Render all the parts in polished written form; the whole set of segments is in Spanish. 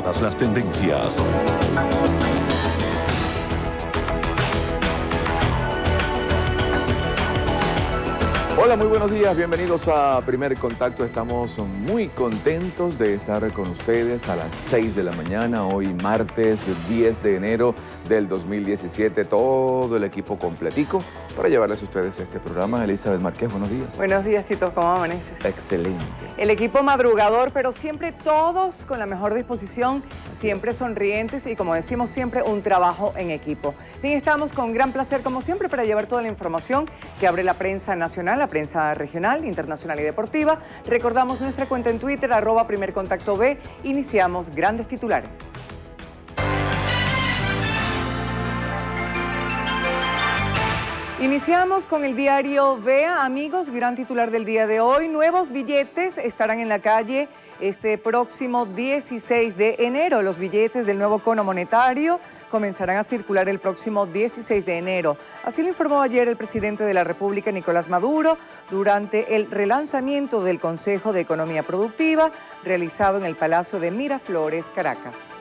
todas las tendencias. Hola, muy buenos días, bienvenidos a Primer Contacto. Estamos muy contentos de estar con ustedes a las 6 de la mañana, hoy martes 10 de enero del 2017, todo el equipo completico para llevarles a ustedes este programa. Elizabeth Márquez, buenos días. Buenos días, Tito, ¿cómo amaneces? Excelente. El equipo madrugador, pero siempre todos con la mejor disposición, siempre sonrientes y, como decimos siempre, un trabajo en equipo. Bien, estamos con gran placer, como siempre, para llevar toda la información que abre la prensa nacional, la prensa regional, internacional y deportiva. Recordamos nuestra cuenta en Twitter, @primercontactob. Iniciamos grandes titulares. Iniciamos con el diario Vea, amigos, gran titular del día de hoy. Nuevos billetes estarán en la calle este próximo 16 de enero. Los billetes del nuevo cono monetario comenzarán a circular el próximo 16 de enero. Así lo informó ayer el presidente de la República, Nicolás Maduro, durante el relanzamiento del Consejo de Economía Productiva realizado en el Palacio de Miraflores, Caracas.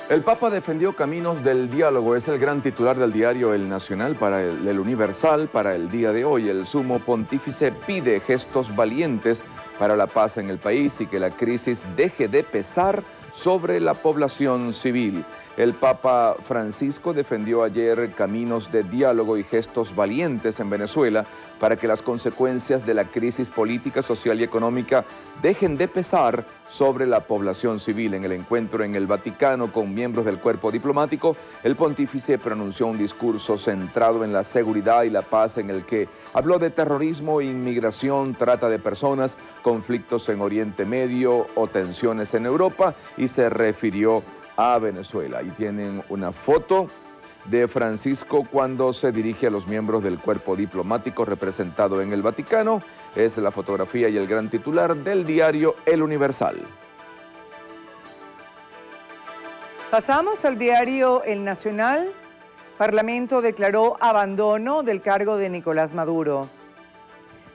El Papa defendió caminos del diálogo, es el gran titular del diario El Nacional para el Universal para el día de hoy. El sumo pontífice pide gestos valientes para la paz en el país y que la crisis deje de pesar sobre la población civil. El Papa Francisco defendió ayer caminos de diálogo y gestos valientes en Venezuela para que las consecuencias de la crisis política, social y económica dejen de pesar sobre la población civil. En el encuentro en el Vaticano con miembros del cuerpo diplomático, el pontífice pronunció un discurso centrado en la seguridad y la paz, en el que habló de terrorismo, inmigración, trata de personas, conflictos en Oriente Medio o tensiones en Europa, y se refirió a Venezuela. Y tienen una foto de Francisco cuando se dirige a los miembros del cuerpo diplomático representado en el Vaticano. Es la fotografía y el gran titular del diario El Universal. Pasamos al diario El Nacional. Parlamento declaró abandono del cargo de Nicolás Maduro.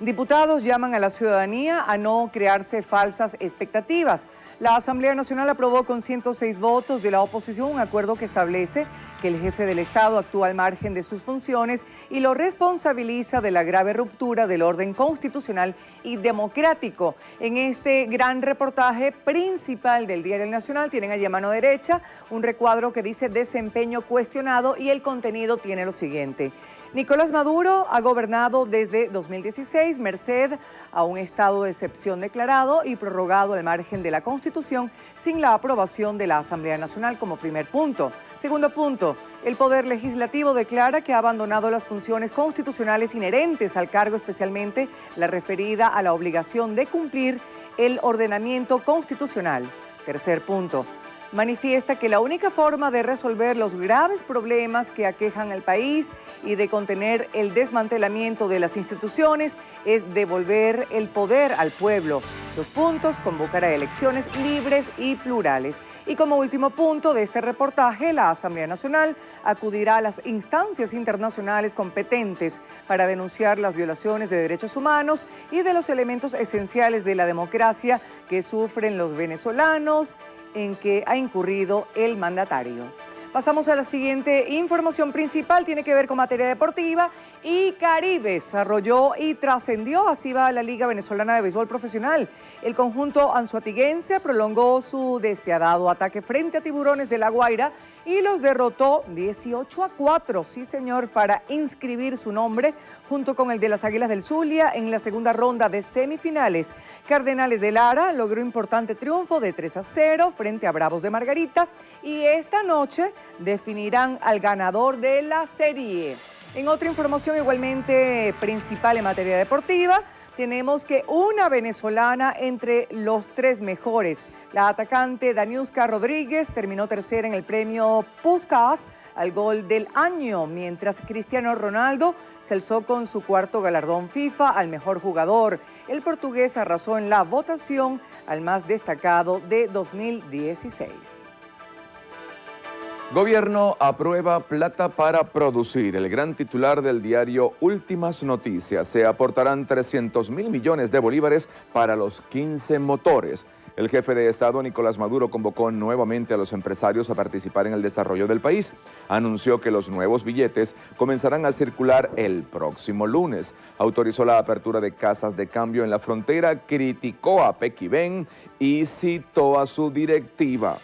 Diputados llaman a la ciudadanía a no crearse falsas expectativas. La Asamblea Nacional aprobó con 106 votos de la oposición un acuerdo que establece que el jefe del Estado actúa al margen de sus funciones y lo responsabiliza de la grave ruptura del orden constitucional y democrático. En este gran reportaje principal del diario El Nacional tienen allí a mano derecha un recuadro que dice desempeño cuestionado, y el contenido tiene lo siguiente. Nicolás Maduro ha gobernado desde 2016 merced a un estado de excepción declarado y prorrogado al margen de la Constitución sin la aprobación de la Asamblea Nacional, como primer punto. Segundo punto, el Poder Legislativo declara que ha abandonado las funciones constitucionales inherentes al cargo, especialmente la referida a la obligación de cumplir el ordenamiento constitucional. Tercer punto, manifiesta que la única forma de resolver los graves problemas que aquejan al país y de contener el desmantelamiento de las instituciones es devolver el poder al pueblo. 2 puntos, convocar a elecciones libres y plurales. Y como último punto de este reportaje, la Asamblea Nacional acudirá a las instancias internacionales competentes para denunciar las violaciones de derechos humanos y de los elementos esenciales de la democracia que sufren los venezolanos, en que ha incurrido el mandatario. Pasamos a la siguiente información principal, tiene que ver con materia deportiva, y Caribe desarrolló y trascendió, así va la Liga Venezolana de Béisbol Profesional. El conjunto anzoatiguense prolongó su despiadado ataque frente a Tiburones de La Guaira y los derrotó 18-4, sí señor, para inscribir su nombre junto con el de las Águilas del Zulia en la segunda ronda de semifinales. Cardenales de Lara logró importante triunfo de 3-0 frente a Bravos de Margarita, y esta noche definirán al ganador de la serie. En otra información igualmente principal en materia deportiva, tenemos que una venezolana entre los 3 mejores. La atacante Daniuska Rodríguez terminó tercera en el premio Puskás al gol del año, mientras Cristiano Ronaldo se alzó con su 4º galardón FIFA al mejor jugador. El portugués arrasó en la votación al más destacado de 2016. Gobierno aprueba plata para producir. El gran titular del diario Últimas Noticias. Se aportarán 300.000 millones de bolívares para los 15 motores. El jefe de Estado, Nicolás Maduro, convocó nuevamente a los empresarios a participar en el desarrollo del país. Anunció que los nuevos billetes comenzarán a circular el próximo lunes. Autorizó la apertura de casas de cambio en la frontera, criticó a Pequibén y citó a su directiva.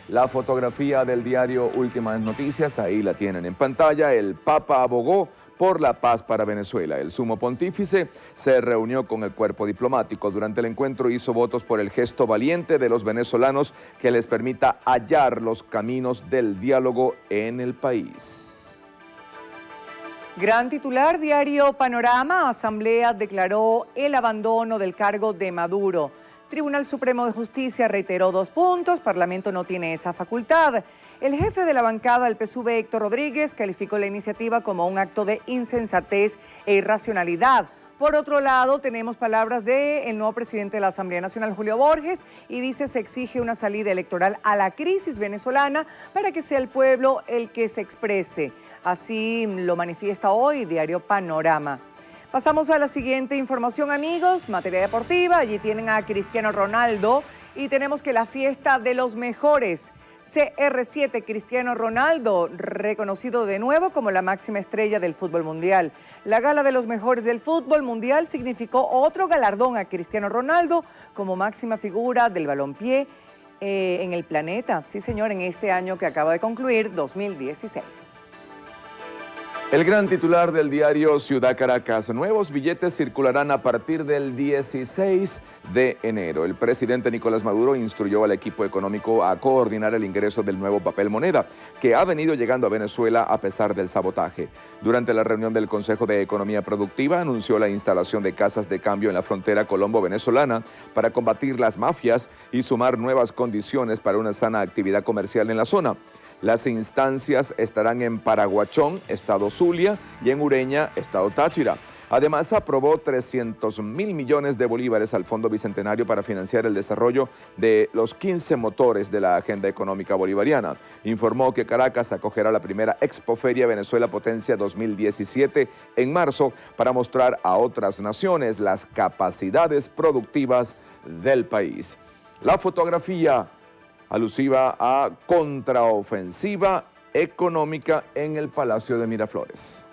La fotografía del diario Últimas Noticias, ahí la tienen en pantalla. El Papa abogó por la paz para Venezuela. El sumo pontífice se reunió con el cuerpo diplomático. Durante el encuentro hizo votos por el gesto valiente de los venezolanos que les permita hallar los caminos del diálogo en el país. Gran titular, diario Panorama. Asamblea declaró el abandono del cargo de Maduro. Tribunal Supremo de Justicia reiteró 2 puntos. Parlamento no tiene esa facultad. El jefe de la bancada del PSUV, Héctor Rodríguez, calificó la iniciativa como un acto de insensatez e irracionalidad. Por otro lado, tenemos palabras del nuevo presidente de la Asamblea Nacional, Julio Borges, y dice se exige una salida electoral a la crisis venezolana para que sea el pueblo el que se exprese. Así lo manifiesta hoy diario Panorama. Pasamos a la siguiente información, amigos. Materia deportiva, allí tienen a Cristiano Ronaldo y tenemos que la fiesta de los mejores. CR7 Cristiano Ronaldo, reconocido de nuevo como la máxima estrella del fútbol mundial. La gala de los mejores del fútbol mundial significó otro galardón a Cristiano Ronaldo como máxima figura del balompié en el planeta. Sí, señor, en este año que acaba de concluir, 2016. El gran titular del diario Ciudad Caracas: nuevos billetes circularán a partir del 16 de enero. El presidente Nicolás Maduro instruyó al equipo económico a coordinar el ingreso del nuevo papel moneda, que ha venido llegando a Venezuela a pesar del sabotaje. Durante la reunión del Consejo de Economía Productiva, anunció la instalación de casas de cambio en la frontera colombo-venezolana para combatir las mafias y sumar nuevas condiciones para una sana actividad comercial en la zona. Las instancias estarán en Paraguachón, estado Zulia, y en Ureña, estado Táchira. Además, aprobó 300.000 millones de bolívares al Fondo Bicentenario para financiar el desarrollo de los 15 motores de la Agenda Económica Bolivariana. Informó que Caracas acogerá la primera Expoferia Venezuela Potencia 2017 en marzo para mostrar a otras naciones las capacidades productivas del país. La fotografía alusiva a contraofensiva económica en el Palacio de Miraflores.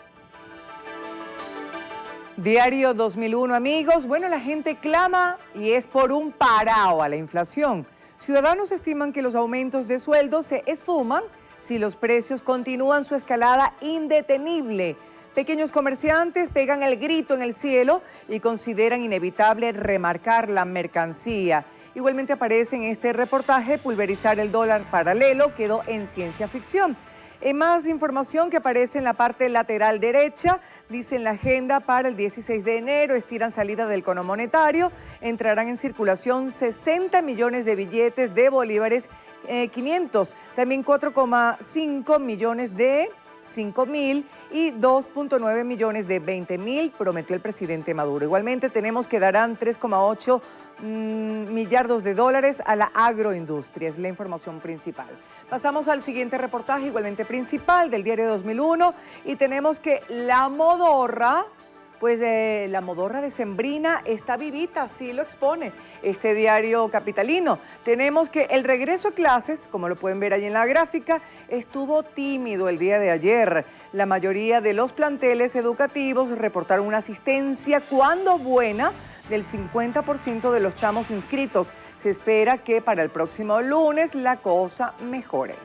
Diario 2001, amigos. Bueno, la gente clama y es por un parao a la inflación. Ciudadanos estiman que los aumentos de sueldos se esfuman si los precios continúan su escalada indetenible. Pequeños comerciantes pegan el grito en el cielo y consideran inevitable remarcar la mercancía. Igualmente aparece en este reportaje: pulverizar el dólar paralelo quedó en ciencia ficción. En más información que aparece en la parte lateral derecha, dice en la agenda para el 16 de enero, estiran salida del cono monetario, entrarán en circulación 60 millones de billetes de bolívares 500, también 4,5 millones de 5.000 y 2.9 millones de 20.000, prometió el presidente Maduro. Igualmente tenemos que darán 3,8 millardos de dólares a la agroindustria, es la información principal. Pasamos al siguiente reportaje, igualmente principal, del diario 2001, y tenemos que la modorra, la modorra decembrina está vivita, así lo expone este diario capitalino. Tenemos que el regreso a clases, como lo pueden ver ahí en la gráfica, estuvo tímido el día de ayer. La mayoría de los planteles educativos reportaron una asistencia cuando buena del 50% de los chamos inscritos. Se espera que para el próximo lunes la cosa mejore.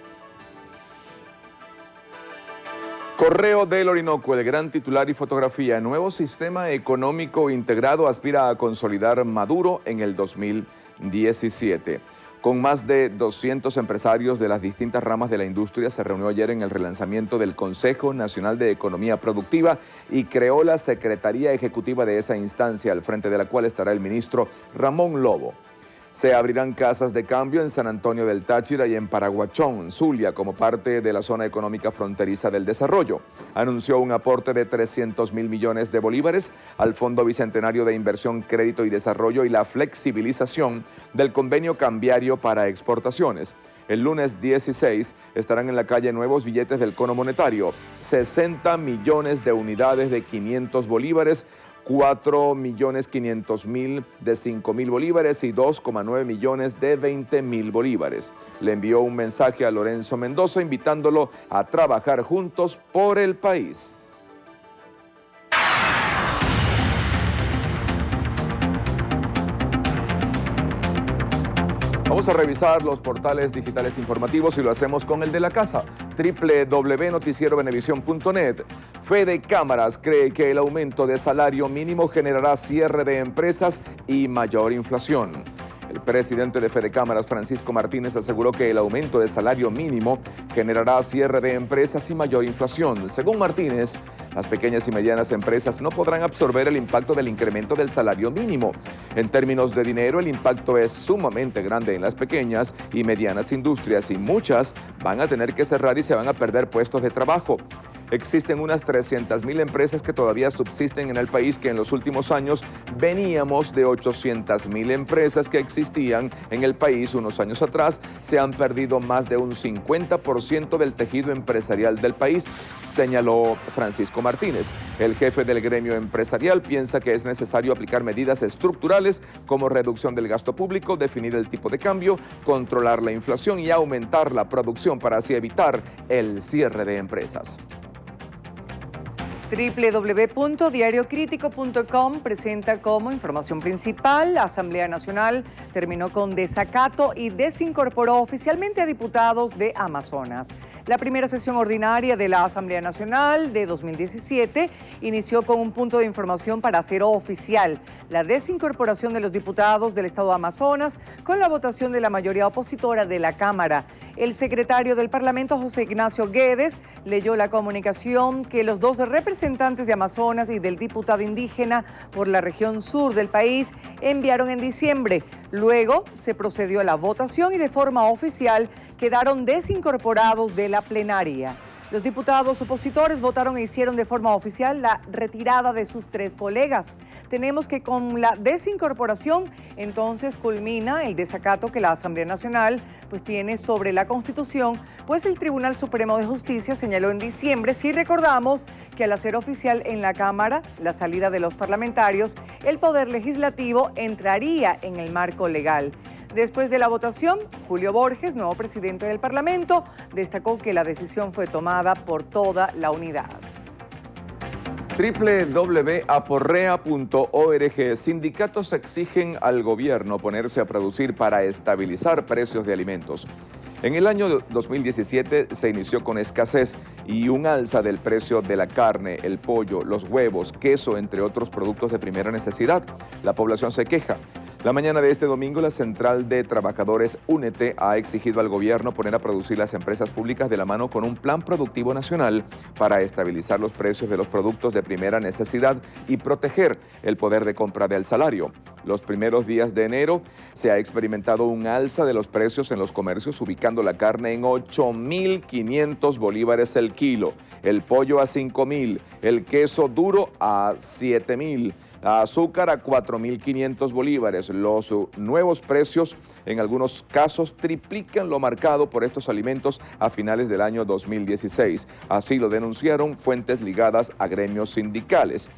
Correo del Orinoco, el gran titular y fotografía: nuevo sistema económico integrado aspira a consolidar Maduro en el 2017. Con más de 200 empresarios de las distintas ramas de la industria, se reunió ayer en el relanzamiento del Consejo Nacional de Economía Productiva y creó la Secretaría Ejecutiva de esa instancia, al frente de la cual estará el ministro Ramón Lobo. Se abrirán casas de cambio en San Antonio del Táchira y en Paraguachón, Zulia, como parte de la zona económica fronteriza del desarrollo. Anunció un aporte de 300.000 millones de bolívares al Fondo Bicentenario de Inversión, Crédito y Desarrollo y la flexibilización del convenio cambiario para exportaciones. El lunes 16 estarán en la calle nuevos billetes del cono monetario, 60 millones de unidades de 500 bolívares 4.500.000 de 5.000 bolívares y 2,9 millones de 20.000 bolívares. Le envió un mensaje a Lorenzo Mendoza invitándolo a trabajar juntos por el país. Vamos a revisar los portales digitales informativos y lo hacemos con el de la casa, www.noticierovenevisión.net. Fede Cámaras cree que el aumento de salario mínimo generará cierre de empresas y mayor inflación. El presidente de Fede Cámaras, Francisco Martínez, aseguró que el aumento de salario mínimo generará cierre de empresas y mayor inflación. Según Martínez, las pequeñas y medianas empresas no podrán absorber el impacto del incremento del salario mínimo. En términos de dinero, el impacto es sumamente grande en las pequeñas y medianas industrias y muchas van a tener que cerrar y se van a perder puestos de trabajo. Existen unas 300.000 empresas que todavía subsisten en el país, que en los últimos años veníamos de 800.000 empresas que existían en el país unos años atrás. Se han perdido más de un 50% del tejido empresarial del país, señaló Francisco Martínez. El jefe del gremio empresarial piensa que es necesario aplicar medidas estructurales como reducción del gasto público, definir el tipo de cambio, controlar la inflación y aumentar la producción para así evitar el cierre de empresas. www.diariocritico.com presenta como información principal: la Asamblea Nacional terminó con desacato y desincorporó oficialmente a diputados de Amazonas. La primera sesión ordinaria de la Asamblea Nacional de 2017 inició con un punto de información para hacer oficial la desincorporación de los diputados del estado de Amazonas con la votación de la mayoría opositora de la Cámara. El secretario del Parlamento, José Ignacio Guedes, leyó la comunicación que los dos representantes de Amazonas y del diputado indígena por la región sur del país enviaron en diciembre. Luego se procedió a la votación y de forma oficial quedaron desincorporados de la plenaria. Los diputados opositores votaron e hicieron de forma oficial la retirada de sus 3 colegas. Tenemos que con la desincorporación entonces culmina el desacato que la Asamblea Nacional tiene sobre la Constitución, pues el Tribunal Supremo de Justicia señaló en diciembre, si recordamos, que al hacer oficial en la Cámara la salida de los parlamentarios, el Poder Legislativo entraría en el marco legal. Después de la votación, Julio Borges, nuevo presidente del Parlamento, destacó que la decisión fue tomada por toda la unidad. www.aporrea.org. Sindicatos exigen al gobierno ponerse a producir para estabilizar precios de alimentos. En el año 2017 se inició con escasez y un alza del precio de la carne, el pollo, los huevos, queso, entre otros productos de primera necesidad. La población se queja. La mañana de este domingo, la Central de Trabajadores Únete ha exigido al gobierno poner a producir las empresas públicas de la mano con un plan productivo nacional para estabilizar los precios de los productos de primera necesidad y proteger el poder de compra del salario. Los primeros días de enero se ha experimentado un alza de los precios en los comercios, ubicando la carne en 8.500 bolívares el kilo, el pollo a 5.000, el queso duro a 7.000. Azúcar a 4.500 bolívares. Los nuevos precios en algunos casos triplican lo marcado por estos alimentos a finales del año 2016. Así lo denunciaron fuentes ligadas a gremios sindicales.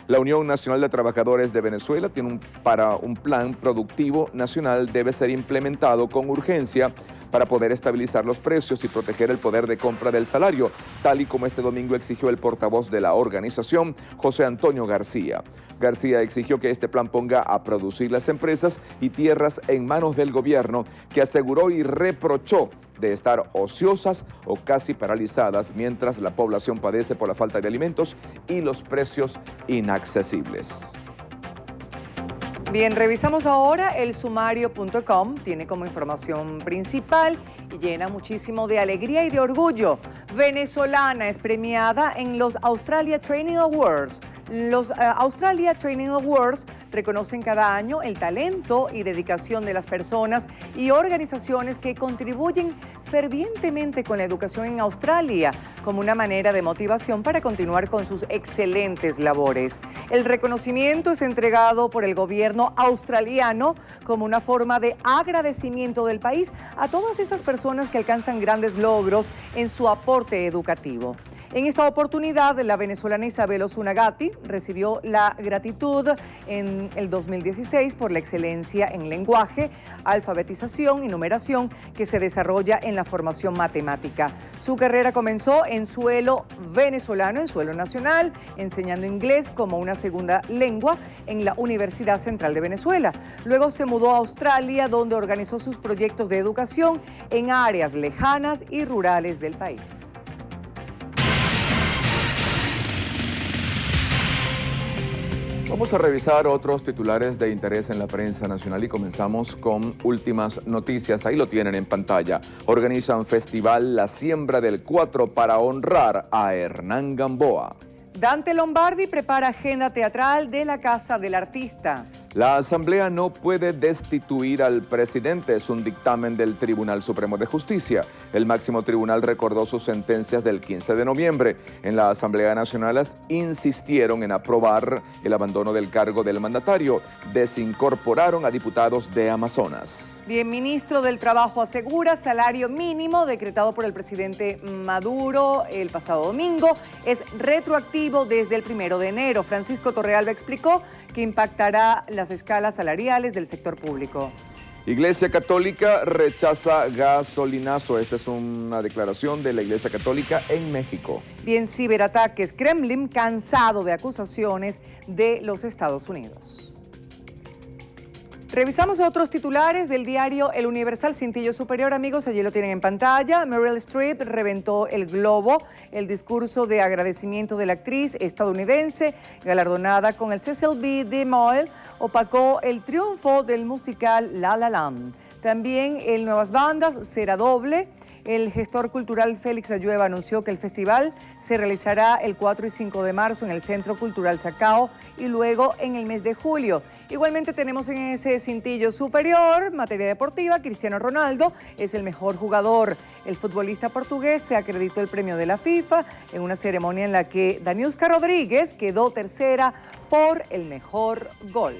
La Unión Nacional de Trabajadores de Venezuela tiene un plan productivo nacional debe ser implementado con urgencia para poder estabilizar los precios y proteger el poder de compra del salario, tal y como este domingo exigió el portavoz de la organización, José Antonio García. García exigió que este plan ponga a producir las empresas y tierras en manos del gobierno, que aseguró y reprochó de estar ociosas o casi paralizadas mientras la población padece por la falta de alimentos y los precios inaccesibles. Bien, revisamos ahora el sumario.com, tiene como información principal y llena muchísimo de alegría y de orgullo. Venezolana es premiada en los Australia Training Awards. Los Australia Training Awards reconocen cada año el talento y dedicación de las personas y organizaciones que contribuyen fervientemente con la educación en Australia como una manera de motivación para continuar con sus excelentes labores. El reconocimiento es entregado por el gobierno australiano como una forma de agradecimiento del país a todas esas personas que alcanzan grandes logros en su aporte educativo. En esta oportunidad, la venezolana Isabel Osuna Gatti recibió la gratitud en el 2016 por la excelencia en lenguaje, alfabetización y numeración que se desarrolla en la formación matemática. Su carrera comenzó en suelo venezolano, en suelo nacional, enseñando inglés como una segunda lengua en la Universidad Central de Venezuela. Luego se mudó a Australia, donde organizó sus proyectos de educación en áreas lejanas y rurales del país. Vamos a revisar otros titulares de interés en la prensa nacional y comenzamos con últimas noticias. Ahí lo tienen en pantalla. Organizan festival La Siembra del 4 para honrar a Hernán Gamboa. Dante Lombardi prepara agenda teatral de la Casa del Artista. La Asamblea no puede destituir al presidente, es un dictamen del Tribunal Supremo de Justicia. El máximo tribunal recordó sus sentencias del 15 de noviembre. En la Asamblea Nacional insistieron en aprobar el abandono del cargo del mandatario. Desincorporaron a diputados de Amazonas. Bien, ministro del Trabajo asegura salario mínimo decretado por el presidente Maduro el pasado domingo es retroactivo desde el 1 de enero. Francisco Torrealba explicó que impactará las escalas salariales del sector público. Iglesia Católica rechaza gasolinazo. Esta es una declaración de la Iglesia Católica en México. Bien, ciberataques. Kremlin cansado de acusaciones de los Estados Unidos. Revisamos otros titulares del diario El Universal, cintillo superior, amigos, allí lo tienen en pantalla. Meryl Streep reventó el globo, el discurso de agradecimiento de la actriz estadounidense, galardonada con el Cecil B. DeMille, opacó el triunfo del musical La La Land. También en Nuevas Bandas será doble. El gestor cultural Félix Ayueva anunció que el festival se realizará el 4 y 5 de marzo en el Centro Cultural Chacao y luego en el mes de julio. Igualmente tenemos en ese cintillo superior, materia deportiva, Cristiano Ronaldo es el mejor jugador. El futbolista portugués se acreditó el premio de la FIFA en una ceremonia en la que Daniuska Rodríguez quedó tercera por el mejor gol.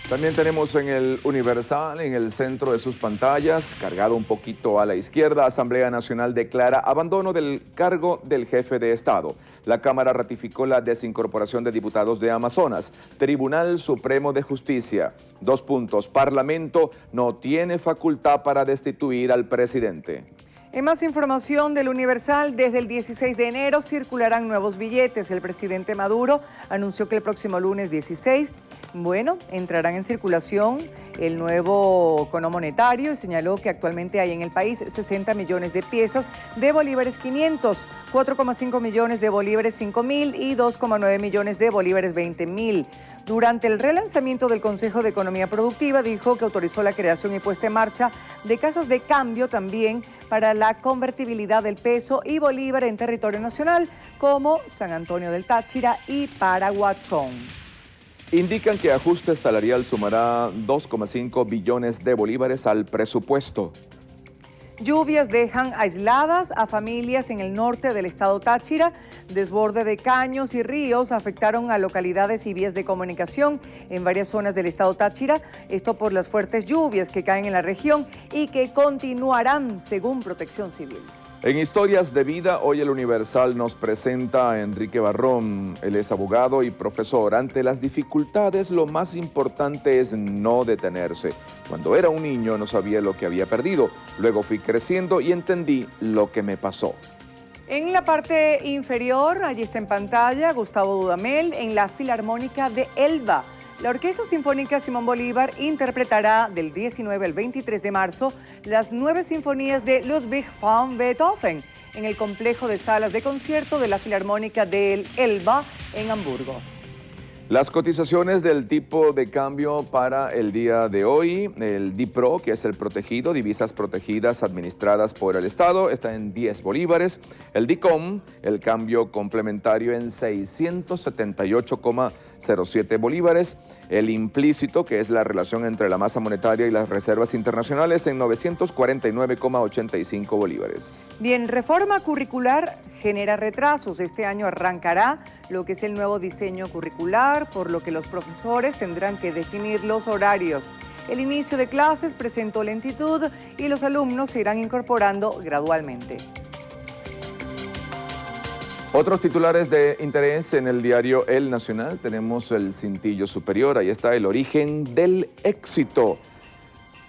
También tenemos en el Universal, en el centro de sus pantallas, cargado un poquito a la izquierda, Asamblea Nacional declara abandono del cargo del jefe de Estado. La Cámara ratificó la desincorporación de diputados de Amazonas. Tribunal Supremo de Justicia. 2 puntos. Parlamento no tiene facultad para destituir al presidente. En más información del Universal, desde el 16 de enero circularán nuevos billetes. El presidente Maduro anunció que el próximo lunes 16, entrarán en circulación el nuevo cono monetario y señaló que actualmente hay en el país 60 millones de piezas de bolívares 500, 4,5 millones de bolívares 5.000 y 2,9 millones de bolívares 20.000. Durante el relanzamiento del Consejo de Economía Productiva, dijo que autorizó la creación y puesta en marcha de casas de cambio también para la convertibilidad del peso y bolívar en territorio nacional, como San Antonio del Táchira y Paraguachón. Indican que ajuste salarial sumará 2,5 billones de bolívares al presupuesto. Lluvias dejan aisladas a familias en el norte del estado Táchira. Desborde de caños y ríos afectaron a localidades y vías de comunicación en varias zonas del estado Táchira. Esto por las fuertes lluvias que caen en la región y que continuarán según Protección Civil. En Historias de Vida, hoy el Universal nos presenta a Enrique Barrón. Él es abogado y profesor. Ante las dificultades, lo más importante es no detenerse. Cuando era un niño no sabía lo que había perdido. Luego fui creciendo y entendí lo que me pasó. En la parte inferior, allí está en pantalla, Gustavo Dudamel en la Filarmónica de Elba. La Orquesta Sinfónica Simón Bolívar interpretará del 19 al 23 de marzo las 9 sinfonías de Ludwig van Beethoven en el complejo de salas de concierto de la Filarmónica de Elba en Hamburgo. Las cotizaciones del tipo de cambio para el día de hoy, el DIPRO, que es el protegido, divisas protegidas administradas por el Estado, está en 10 bolívares. El DICOM, el cambio complementario en 678,07 bolívares. El implícito, que es la relación entre la masa monetaria y las reservas internacionales, en 949,85 bolívares. Bien, reforma curricular genera retrasos. Este año arrancará lo que es el nuevo diseño curricular, por lo que los profesores tendrán que definir los horarios. El inicio de clases presentó lentitud y los alumnos se irán incorporando gradualmente. Otros titulares de interés en el diario El Nacional. Tenemos el cintillo superior. Ahí está el origen del éxito.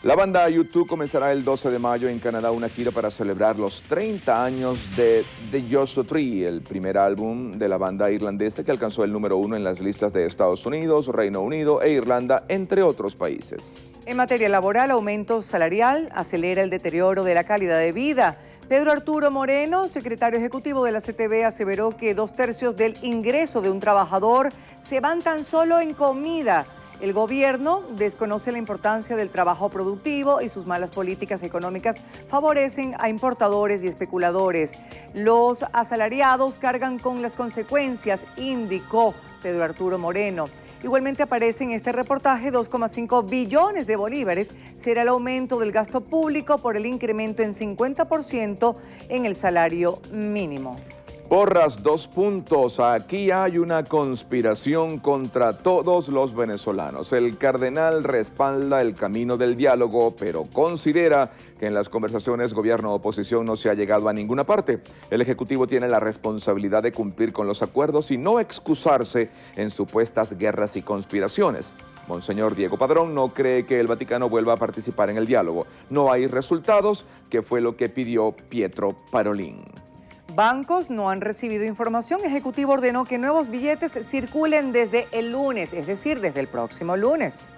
La banda U2 comenzará el 12 de mayo en Canadá una gira para celebrar los 30 años de The Joshua Tree, el primer álbum de la banda irlandesa que alcanzó el número 1 en las listas de Estados Unidos, Reino Unido e Irlanda, entre otros países. En materia laboral, aumento salarial acelera el deterioro de la calidad de vida. Pedro Arturo Moreno, secretario ejecutivo de la CTB, aseveró que 2/3 del ingreso de un trabajador se van tan solo en comida. El gobierno desconoce la importancia del trabajo productivo y sus malas políticas económicas favorecen a importadores y especuladores. Los asalariados cargan con las consecuencias, indicó Pedro Arturo Moreno. Igualmente aparece en este reportaje 2,5 billones de bolívares. Será el aumento del gasto público por el incremento en 50% en el salario mínimo. Porras, 2 puntos. Aquí hay una conspiración contra todos los venezolanos. El cardenal respalda el camino del diálogo, pero considera que en las conversaciones gobierno-oposición no se ha llegado a ninguna parte. El Ejecutivo tiene la responsabilidad de cumplir con los acuerdos y no excusarse en supuestas guerras y conspiraciones. Monseñor Diego Padrón no cree que el Vaticano vuelva a participar en el diálogo. No hay resultados, que fue lo que pidió Pietro Parolin. Bancos no han recibido información. Ejecutivo ordenó que nuevos billetes circulen desde el lunes, es decir, desde el próximo lunes.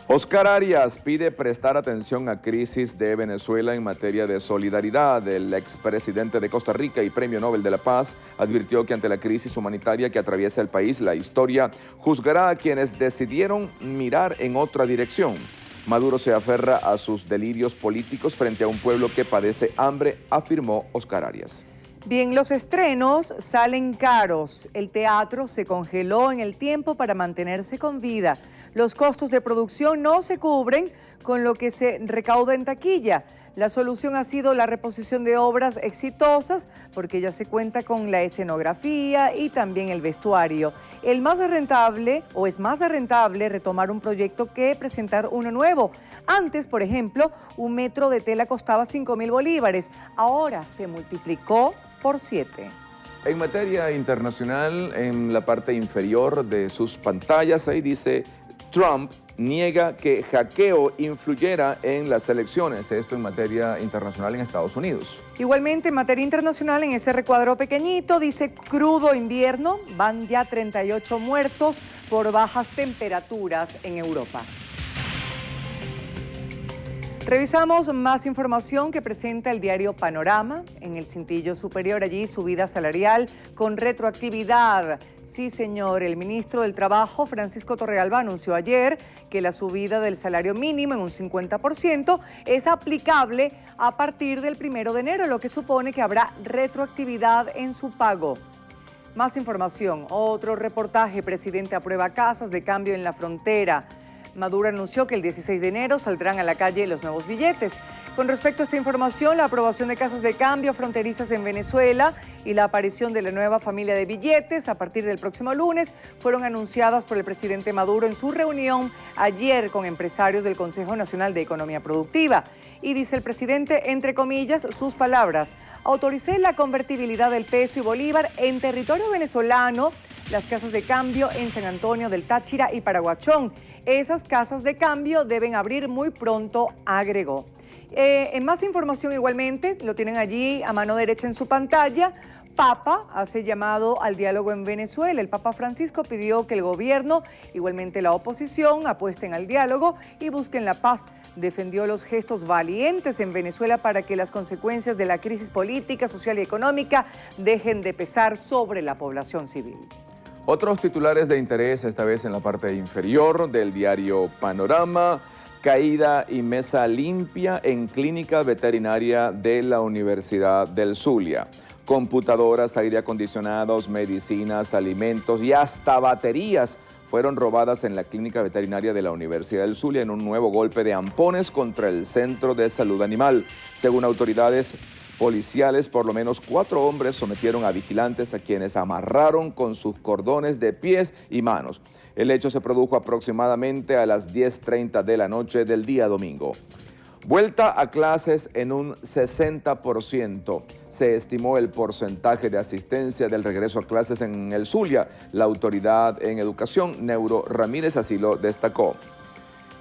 Oscar Arias pide prestar atención a crisis de Venezuela en materia de solidaridad. El expresidente de Costa Rica y Premio Nobel de la Paz advirtió que ante la crisis humanitaria que atraviesa el país, la historia juzgará a quienes decidieron mirar en otra dirección. Maduro se aferra a sus delirios políticos frente a un pueblo que padece hambre, afirmó Oscar Arias. Bien, los estrenos salen caros. El teatro se congeló en el tiempo para mantenerse con vida. Los costos de producción no se cubren con lo que se recauda en taquilla. La solución ha sido la reposición de obras exitosas porque ya se cuenta con la escenografía y también el vestuario. Es más rentable retomar un proyecto que presentar uno nuevo. Antes, por ejemplo, un metro de tela costaba 5.000 bolívares. Ahora se multiplicó por 7. En materia internacional, en la parte inferior de sus pantallas, ahí dice: Trump niega que hackeo influyera en las elecciones. Esto en materia internacional en Estados Unidos. Igualmente, en materia internacional, en ese recuadro pequeñito, dice crudo invierno. Van ya 38 muertos por bajas temperaturas en Europa. Revisamos más información que presenta el diario Panorama. En el cintillo superior allí, subida salarial con retroactividad. Sí, señor, el ministro del Trabajo, Francisco Torrealba, anunció ayer que la subida del salario mínimo en un 50% es aplicable a partir del 1 de enero, lo que supone que habrá retroactividad en su pago. Más información, otro reportaje: presidente aprueba casas de cambio en la frontera. Maduro anunció que el 16 de enero saldrán a la calle los nuevos billetes. Con respecto a esta información, la aprobación de casas de cambio fronterizas en Venezuela y la aparición de la nueva familia de billetes a partir del próximo lunes fueron anunciadas por el presidente Maduro en su reunión ayer con empresarios del Consejo Nacional de Economía Productiva. Y dice el presidente, entre comillas, sus palabras: autoricé la convertibilidad del peso y bolívar en territorio venezolano, las casas de cambio en San Antonio del Táchira y Paraguachón. Esas casas de cambio deben abrir muy pronto, agregó. En más información igualmente, lo tienen allí a mano derecha en su pantalla. Papa hace llamado al diálogo en Venezuela. El Papa Francisco pidió que el gobierno, igualmente la oposición, apuesten al diálogo y busquen la paz. Defendió los gestos valientes en Venezuela para que las consecuencias de la crisis política, social y económica dejen de pesar sobre la población civil. Otros titulares de interés, esta vez en la parte inferior del diario Panorama: caída y mesa limpia en clínica veterinaria de la Universidad del Zulia. Computadoras, aire acondicionados, medicinas, alimentos y hasta baterías fueron robadas en la clínica veterinaria de la Universidad del Zulia en un nuevo golpe de ampones contra el Centro de Salud Animal. Según autoridades policiales, por lo menos 4 hombres sometieron a vigilantes a quienes amarraron con sus cordones de pies y manos. El hecho se produjo aproximadamente a las 10:30 de la noche del día domingo. Vuelta a clases en un 60%. Se estimó el porcentaje de asistencia del regreso a clases en el Zulia. La autoridad en educación, Neuro Ramírez, así lo destacó.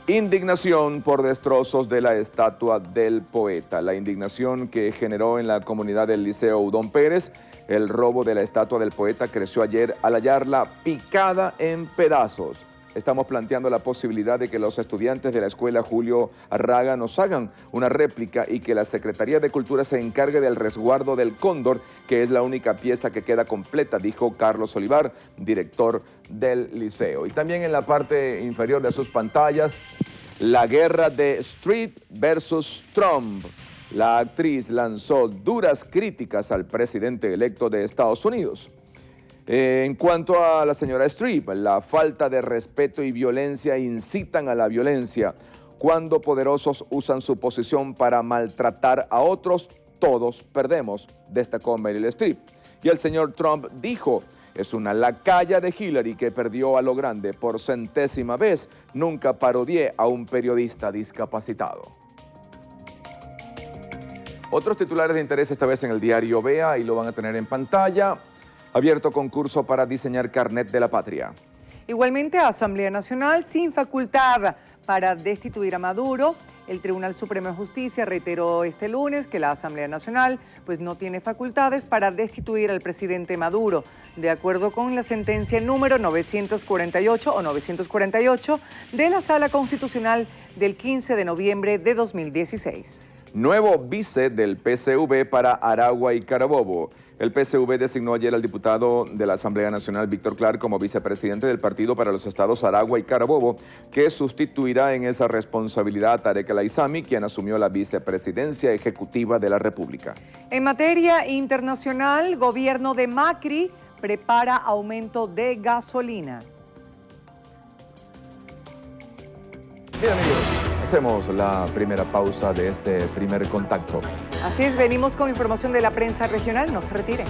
Indignación por destrozos de la estatua del poeta. La indignación que generó en la comunidad del Liceo Udón Pérez el robo de la estatua del poeta creció ayer al hallarla picada en pedazos. Estamos planteando la posibilidad de que los estudiantes de la escuela Julio Arraga nos hagan una réplica y que la Secretaría de Cultura se encargue del resguardo del cóndor, que es la única pieza que queda completa, dijo Carlos Olivar, director del liceo. Y también en la parte inferior de sus pantallas, la guerra de Streep versus Trump. La actriz lanzó duras críticas al presidente electo de Estados Unidos. En cuanto a la señora Streep, la falta de respeto y violencia incitan a la violencia. Cuando poderosos usan su posición para maltratar a otros, todos perdemos, destacó Meryl Streep. Y el señor Trump dijo, es una lacaya de Hillary que perdió a lo grande por 100ª vez. Nunca parodié a un periodista discapacitado. Otros titulares de interés esta vez en el diario Vea y lo van a tener en pantalla. Abierto concurso para diseñar carnet de la patria. Igualmente, Asamblea Nacional sin facultad para destituir a Maduro. El Tribunal Supremo de Justicia reiteró este lunes que la Asamblea Nacional no tiene facultades para destituir al presidente Maduro, de acuerdo con la sentencia número 948 o 948 de la Sala Constitucional del 15 de noviembre de 2016. Nuevo vice del PCV para Aragua y Carabobo. El PCV designó ayer al diputado de la Asamblea Nacional, Víctor Clark, como vicepresidente del partido para los estados Aragua y Carabobo, que sustituirá en esa responsabilidad a Tarek El Aizami, quien asumió la vicepresidencia ejecutiva de la República. En materia internacional, gobierno de Macri prepara aumento de gasolina. Bien, amigos, hacemos la primera pausa de este primer contacto. Así es, venimos con información de la prensa regional. No se retiren.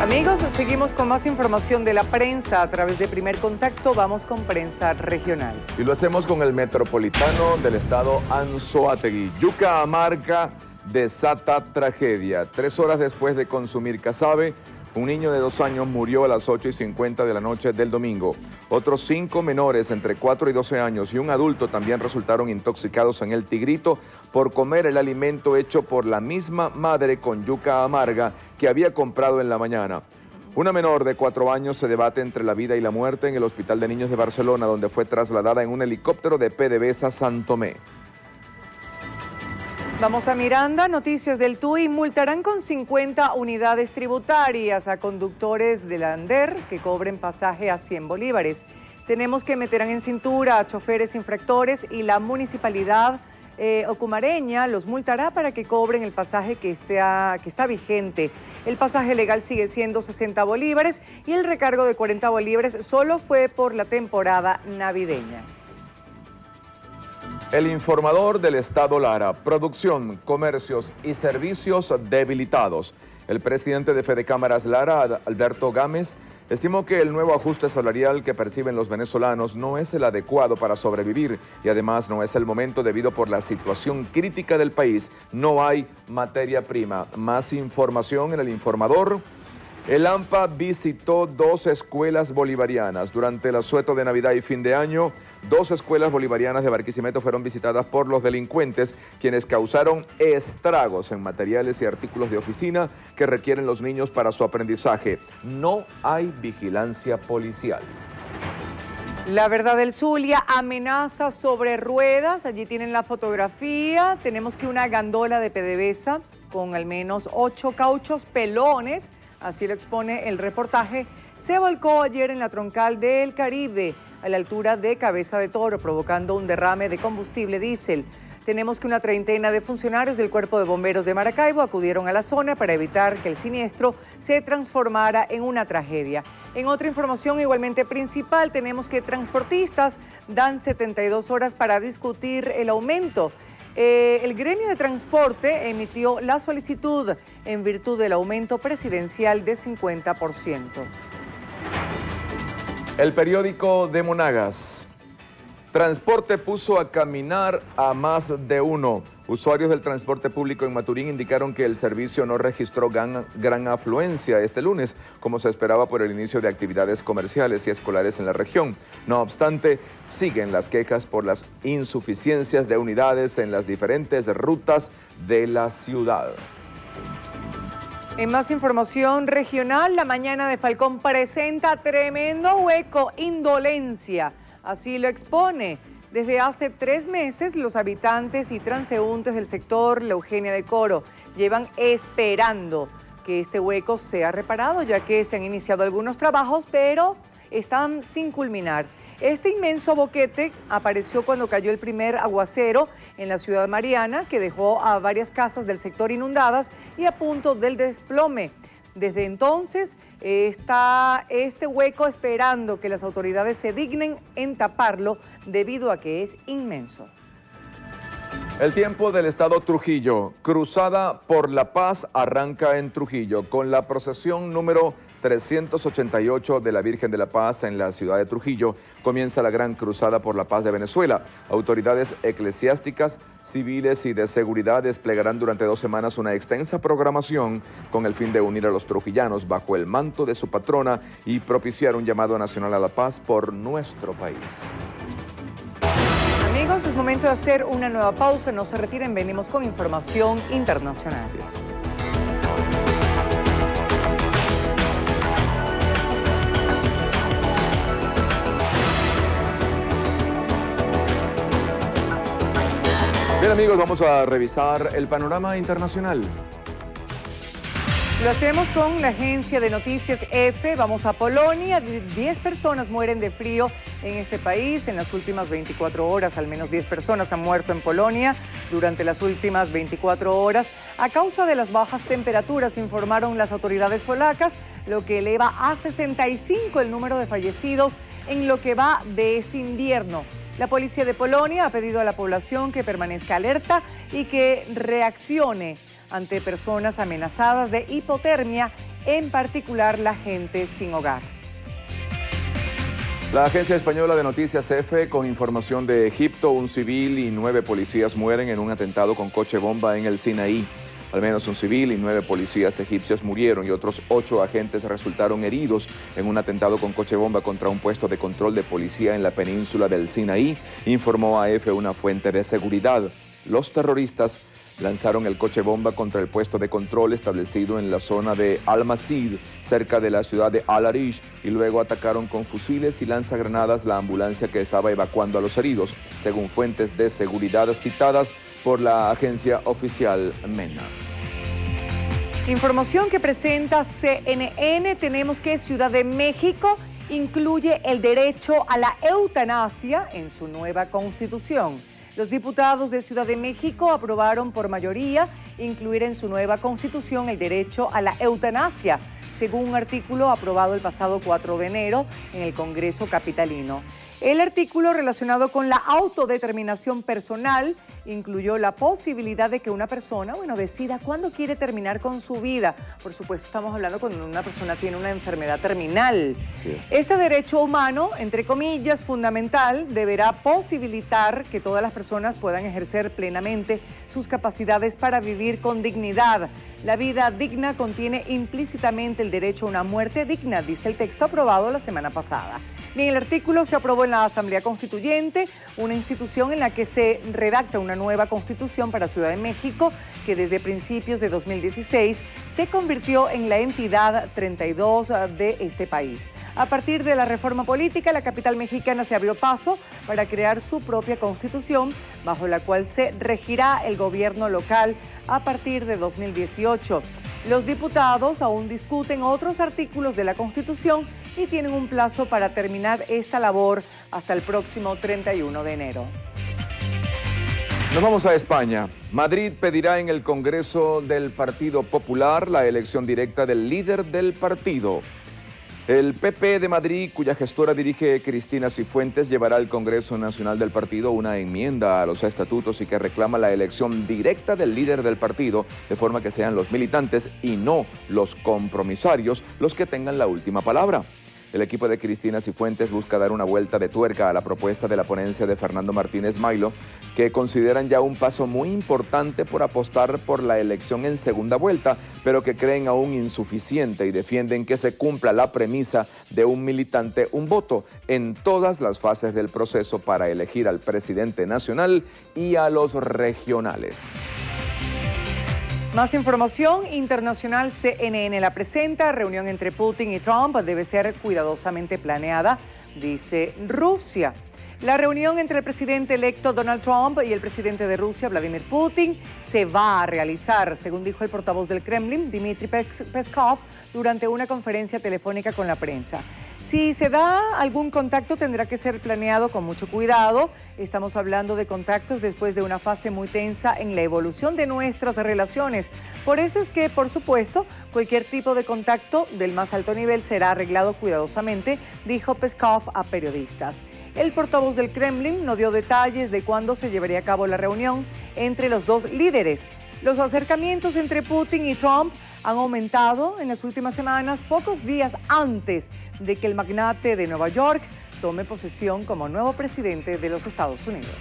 Amigos, seguimos con más información de la prensa a través de Primer Contacto. Vamos con prensa regional. Y lo hacemos con el metropolitano del estado Anzoátegui. Yuca amarga desata tragedia. 3 horas después de consumir casabe, un niño de 2 años murió a las 8:50 de la noche del domingo. Otros 5 menores entre 4 y 12 años y un adulto también resultaron intoxicados en el Tigrito por comer el alimento hecho por la misma madre con yuca amarga que había comprado en la mañana. Una menor de 4 años se debate entre la vida y la muerte en el Hospital de Niños de Barcelona, donde fue trasladada en un helicóptero de PDVSA San Tomé. Vamos a Miranda, noticias del TUI. Multarán con 50 unidades tributarias a conductores del Ander que cobren pasaje a 100 bolívares. Tenemos que meterán en cintura a choferes infractores y la municipalidad ocumareña los multará para que cobren el pasaje que está vigente. El pasaje legal sigue siendo 60 bolívares y el recargo de 40 bolívares solo fue por la temporada navideña. El informador del Estado Lara, producción, comercios y servicios debilitados. El presidente de Fedecámaras Lara, Alberto Gámez, estimó que el nuevo ajuste salarial que perciben los venezolanos no es el adecuado para sobrevivir y además no es el momento debido por la situación crítica del país. No hay materia prima. Más información en el informador. El AMPA visitó 2 escuelas bolivarianas. Durante el asueto de Navidad y fin de año, 2 escuelas bolivarianas de Barquisimeto fueron visitadas por los delincuentes, quienes causaron estragos en materiales y artículos de oficina que requieren los niños para su aprendizaje. No hay vigilancia policial. La Verdad del Zulia, amenaza sobre ruedas. Allí tienen la fotografía. Tenemos que una gandola de PDVSA con al menos 8 cauchos pelones, así lo expone el reportaje, se volcó ayer en la troncal del Caribe, a la altura de Cabeza de Toro, provocando un derrame de combustible diésel. Tenemos que una treintena de funcionarios del Cuerpo de Bomberos de Maracaibo acudieron a la zona para evitar que el siniestro se transformara en una tragedia. En otra información igualmente principal, tenemos que transportistas dan 72 horas para discutir el aumento El gremio de transporte emitió la solicitud en virtud del aumento presidencial de 50%. El periódico de Monagas. Transporte puso a caminar a más de uno. Usuarios del transporte público en Maturín indicaron que el servicio no registró gran afluencia este lunes, como se esperaba por el inicio de actividades comerciales y escolares en la región. No obstante, siguen las quejas por las insuficiencias de unidades en las diferentes rutas de la ciudad. En más información regional, la mañana de Falcón presenta tremendo hueco, indolencia. Así lo expone. Desde hace 3 meses, los habitantes y transeúntes del sector La Eugenia de Coro llevan esperando que este hueco sea reparado, ya que se han iniciado algunos trabajos, pero están sin culminar. Este inmenso boquete apareció cuando cayó el primer aguacero en la ciudad mariana, que dejó a varias casas del sector inundadas y a punto del desplome. Desde entonces está este hueco esperando que las autoridades se dignen en taparlo debido a que es inmenso. El tiempo del estado Trujillo. Cruzada por la Paz arranca en Trujillo con la procesión número 388 de la Virgen de la Paz en la ciudad de Trujillo. Comienza la gran cruzada por la paz de Venezuela. Autoridades eclesiásticas, civiles y de seguridad desplegarán durante 2 semanas una extensa programación con el fin de unir a los trujillanos bajo el manto de su patrona y propiciar un llamado nacional a la paz por nuestro país. Amigos, es momento de hacer una nueva pausa. No se retiren, venimos con información internacional. Así es. Bien amigos, vamos a revisar el panorama internacional. Lo hacemos con la agencia de noticias EFE. Vamos a Polonia. 10 personas mueren de frío en este país. En las últimas 24 horas, al menos 10 personas han muerto en Polonia durante las últimas 24 horas a causa de las bajas temperaturas, informaron las autoridades polacas, lo que eleva a 65 el número de fallecidos en lo que va de este invierno. La policía de Polonia ha pedido a la población que permanezca alerta y que reaccione ante personas amenazadas de hipotermia, en particular la gente sin hogar. La agencia española de noticias EFE, con información de Egipto, un civil y 9 policías mueren en un atentado con coche bomba en el Sinaí. Al menos un civil y 9 policías egipcios murieron y otros 8 agentes resultaron heridos en un atentado con coche bomba contra un puesto de control de policía en la península del Sinaí, informó a EFE una fuente de seguridad. Los terroristas lanzaron el coche bomba contra el puesto de control establecido en la zona de Al-Masid, cerca de la ciudad de Al-Arish, y luego atacaron con fusiles y lanzagranadas la ambulancia que estaba evacuando a los heridos, según fuentes de seguridad citadas por la agencia oficial MENA. Información que presenta CNN. Tenemos que Ciudad de México incluye el derecho a la eutanasia en su nueva constitución. Los diputados de Ciudad de México aprobaron por mayoría incluir en su nueva constitución el derecho a la eutanasia, según un artículo aprobado el pasado 4 de enero en el Congreso capitalino. El artículo relacionado con la autodeterminación personal incluyó la posibilidad de que una persona, decida cuándo quiere terminar con su vida. Por supuesto, estamos hablando cuando una persona tiene una enfermedad terminal. Sí. Este derecho humano, entre comillas, fundamental, deberá posibilitar que todas las personas puedan ejercer plenamente sus capacidades para vivir con dignidad. La vida digna contiene implícitamente el derecho a una muerte digna, dice el texto aprobado la semana pasada. Bien, el artículo se aprobó en la Asamblea Constituyente, una institución en la que se redacta una nueva constitución para Ciudad de México, que desde principios de 2016 se convirtió en la entidad 32 de este país. A partir de la reforma política, la capital mexicana se abrió paso para crear su propia constitución, bajo la cual se regirá el gobierno local a partir de 2018. Los diputados aún discuten otros artículos de la Constitución y tienen un plazo para terminar esta labor hasta el próximo 31 de enero. Nos vamos a España. Madrid pedirá en el Congreso del Partido Popular la elección directa del líder del partido. El PP de Madrid, cuya gestora dirige Cristina Cifuentes, llevará al Congreso Nacional del partido una enmienda a los estatutos y que reclama la elección directa del líder del partido, de forma que sean los militantes y no los compromisarios los que tengan la última palabra. El equipo de Cristina Cifuentes busca dar una vuelta de tuerca a la propuesta de la ponencia de Fernando Martínez Mailo, que consideran ya un paso muy importante por apostar por la elección en segunda vuelta, pero que creen aún insuficiente y defienden que se cumpla la premisa de un militante, un voto en todas las fases del proceso para elegir al presidente nacional y a los regionales. Más información internacional. CNN la presenta. Reunión entre Putin y Trump debe ser cuidadosamente planeada, dice Rusia. La reunión entre el presidente electo Donald Trump y el presidente de Rusia, Vladimir Putin, se va a realizar, según dijo el portavoz del Kremlin, Dmitry Peskov, durante una conferencia telefónica con la prensa. Si se da algún contacto, tendrá que ser planeado con mucho cuidado. Estamos hablando de contactos después de una fase muy tensa en la evolución de nuestras relaciones. Por eso es que, por supuesto, cualquier tipo de contacto del más alto nivel será arreglado cuidadosamente, dijo Peskov a periodistas. El portavoz del Kremlin no dio detalles de cuándo se llevaría a cabo la reunión entre los dos líderes. Los acercamientos entre Putin y Trump han aumentado en las últimas semanas, pocos días antes de que el magnate de Nueva York tome posesión como nuevo presidente de los Estados Unidos.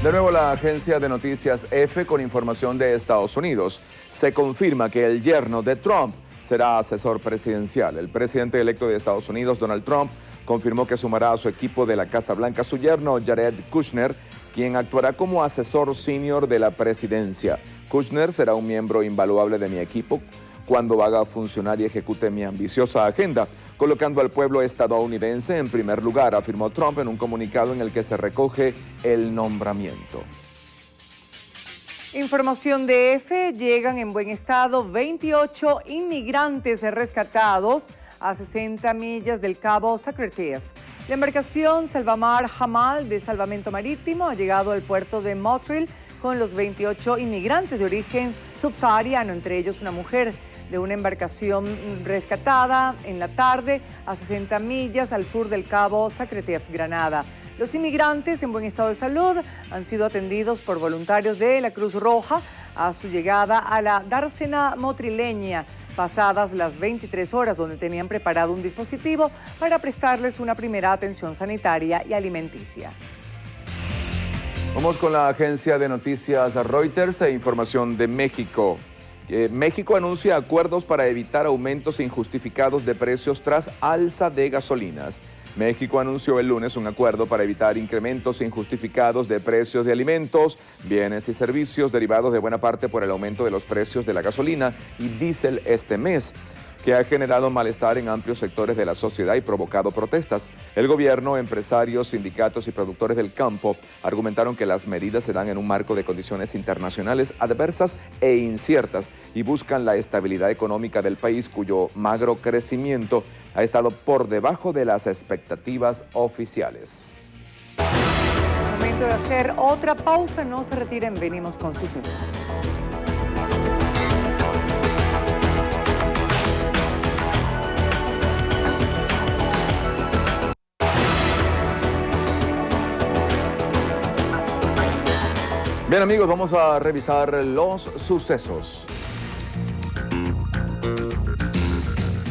De nuevo, la agencia de noticias EFE con información de Estados Unidos. Se confirma que el yerno de Trump será asesor presidencial. El presidente electo de Estados Unidos, Donald Trump, confirmó que sumará a su equipo de la Casa Blanca su yerno, Jared Kushner, quien actuará como asesor senior de la presidencia. Kushner será un miembro invaluable de mi equipo cuando haga funcionar y ejecute mi ambiciosa agenda, colocando al pueblo estadounidense en primer lugar, afirmó Trump en un comunicado en el que se recoge el nombramiento. Información de EFE, llegan en buen estado 28 inmigrantes rescatados a 60 millas del Cabo Secretive. La embarcación Salvamar Hamal de Salvamento Marítimo ha llegado al puerto de Motril con los 28 inmigrantes de origen subsahariano, entre ellos una mujer de una embarcación rescatada en la tarde a 60 millas al sur del Cabo Secretive, Granada. Los inmigrantes en buen estado de salud han sido atendidos por voluntarios de la Cruz Roja a su llegada a la dársena motrileña, pasadas las 23 horas, donde tenían preparado un dispositivo para prestarles una primera atención sanitaria y alimenticia. Vamos con la agencia de noticias Reuters e información de México. México anuncia acuerdos para evitar aumentos injustificados de precios tras alza de gasolinas. México anunció el lunes un acuerdo para evitar incrementos injustificados de precios de alimentos, bienes y servicios derivados de buena parte por el aumento de los precios de la gasolina y diésel este mes, que ha generado malestar en amplios sectores de la sociedad y provocado protestas. El gobierno, empresarios, sindicatos y productores del campo argumentaron que las medidas se dan en un marco de condiciones internacionales adversas e inciertas y buscan la estabilidad económica del país, cuyo magro crecimiento ha estado por debajo de las expectativas oficiales. Momento de hacer otra pausa, no se retiren, venimos con sus informaciones. Bien amigos, vamos a revisar los sucesos.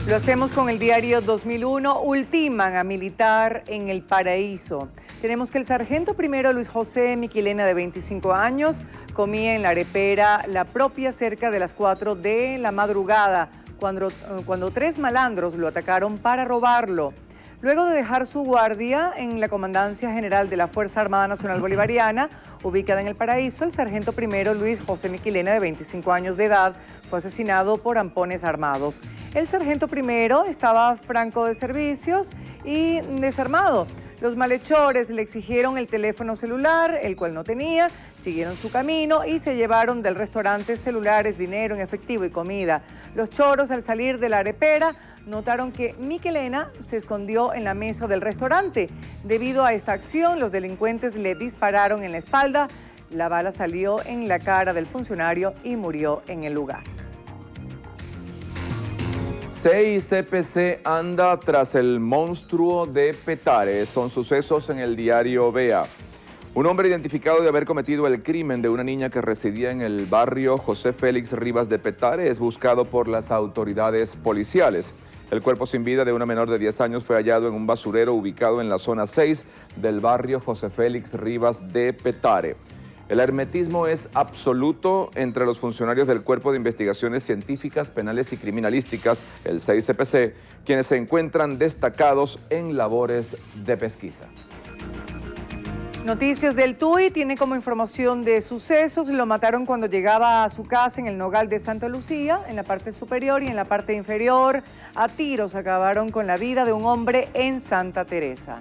Lo hacemos con el diario 2001. Ultiman a militar en El Paraíso. Tenemos que el sargento primero Luis José Miquilena, de 25 años, comía en la arepera La Propia cerca de las 4 de la madrugada, cuando 3 malandros lo atacaron para robarlo. Luego de dejar su guardia en la Comandancia General de la Fuerza Armada Nacional Bolivariana, ubicada en El Paraíso, el sargento primero Luis José Miquilena, de 25 años de edad, fue asesinado por ampones armados. El sargento primero estaba franco de servicios y desarmado. Los malhechores le exigieron el teléfono celular, el cual no tenía, siguieron su camino y se llevaron del restaurante celulares, dinero en efectivo y comida. Los choros, al salir de la arepera, notaron que Miquilena se escondió en la mesa del restaurante. Debido a esta acción, los delincuentes le dispararon en la espalda. La bala salió en la cara del funcionario y murió en el lugar. CICPC anda tras el monstruo de Petare. Son sucesos en el diario Vea. Un hombre identificado de haber cometido el crimen de una niña que residía en el barrio José Félix Rivas de Petare es buscado por las autoridades policiales. El cuerpo sin vida de una menor de 10 años fue hallado en un basurero ubicado en la zona 6 del barrio José Félix Rivas de Petare. El hermetismo es absoluto entre los funcionarios del Cuerpo de Investigaciones Científicas, Penales y Criminalísticas, el CICPC, quienes se encuentran destacados en labores de pesquisa. Noticias del TUI tiene como información de sucesos. Lo mataron cuando llegaba a su casa en el Nogal de Santa Lucía, en la parte superior y en la parte inferior. A tiros acabaron con la vida de un hombre en Santa Teresa.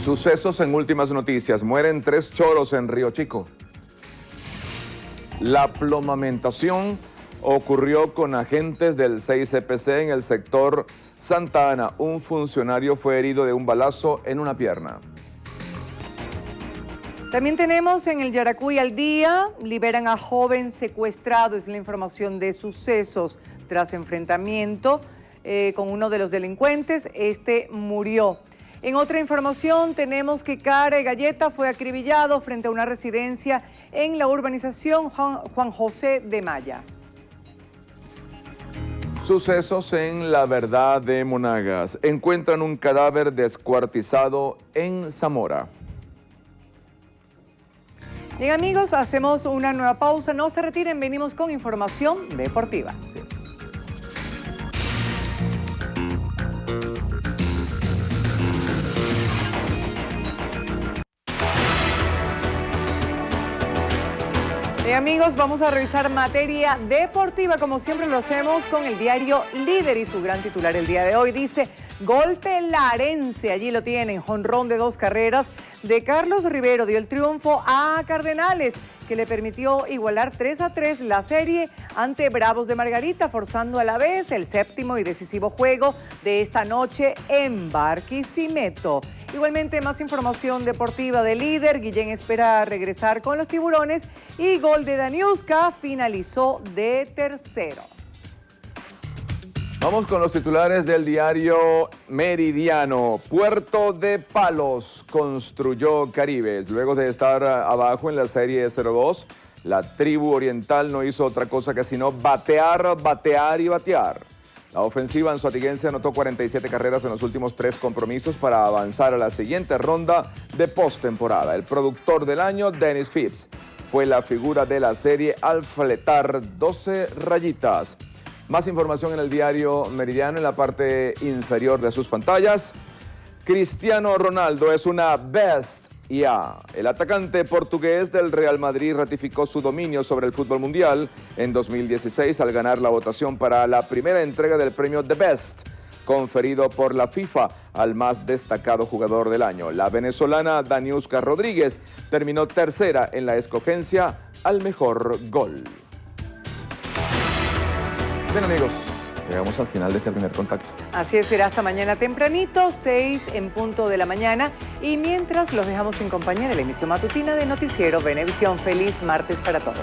Sucesos en últimas noticias. Mueren 3 choros en Río Chico. La plomamentación ocurrió con agentes del CICPC en el sector Santa Ana. Un funcionario fue herido de un balazo en una pierna. También tenemos en el Yaracuy al día, liberan a joven secuestrado, es la información de sucesos. Tras enfrentamiento con uno de los delincuentes, este murió. En otra información tenemos que Care Galleta fue acribillado frente a una residencia en la urbanización Juan José de Maya. Sucesos en La Verdad de Monagas. Encuentran un cadáver descuartizado en Zamora. Bien amigos, hacemos una nueva pausa. No se retiren, venimos con información deportiva. Así es. Bien amigos, vamos a revisar materia deportiva, como siempre lo hacemos con el diario Líder y su gran titular el día de hoy dice: gol pelarense, allí lo tienen, jonrón de 2 carreras de Carlos Rivero dio el triunfo a Cardenales, que le permitió igualar 3-3 la serie ante Bravos de Margarita, forzando a la vez el 7º y decisivo juego de esta noche en Barquisimeto. Igualmente, más información deportiva de Líder. Guillén espera regresar con los Tiburones y gol de Daniuska finalizó de tercero. Vamos con los titulares del diario Meridiano. Puerto de Palos construyó Caribes. Luego de estar abajo en la serie 0-2, la tribu oriental no hizo otra cosa que sino batear, batear y batear. La ofensiva anzoatiguense anotó 47 carreras en los últimos 3 compromisos para avanzar a la siguiente ronda de postemporada. El productor del año, Dennis Phipps, fue la figura de la serie al fletar 12 rayitas. Más información en el diario Meridiano en la parte inferior de sus pantallas. Cristiano Ronaldo es una bestia. El atacante portugués del Real Madrid ratificó su dominio sobre el fútbol mundial en 2016 al ganar la votación para la primera entrega del premio The Best, conferido por la FIFA al más destacado jugador del año. La venezolana Daniuska Rodríguez terminó tercera en la escogencia al mejor gol. Bien amigos, llegamos al final de este primer contacto. Así es, será hasta mañana tempranito, 6 en punto de la mañana. Y mientras los dejamos en compañía de la emisión matutina de Noticiero Venevisión. Feliz martes para todos.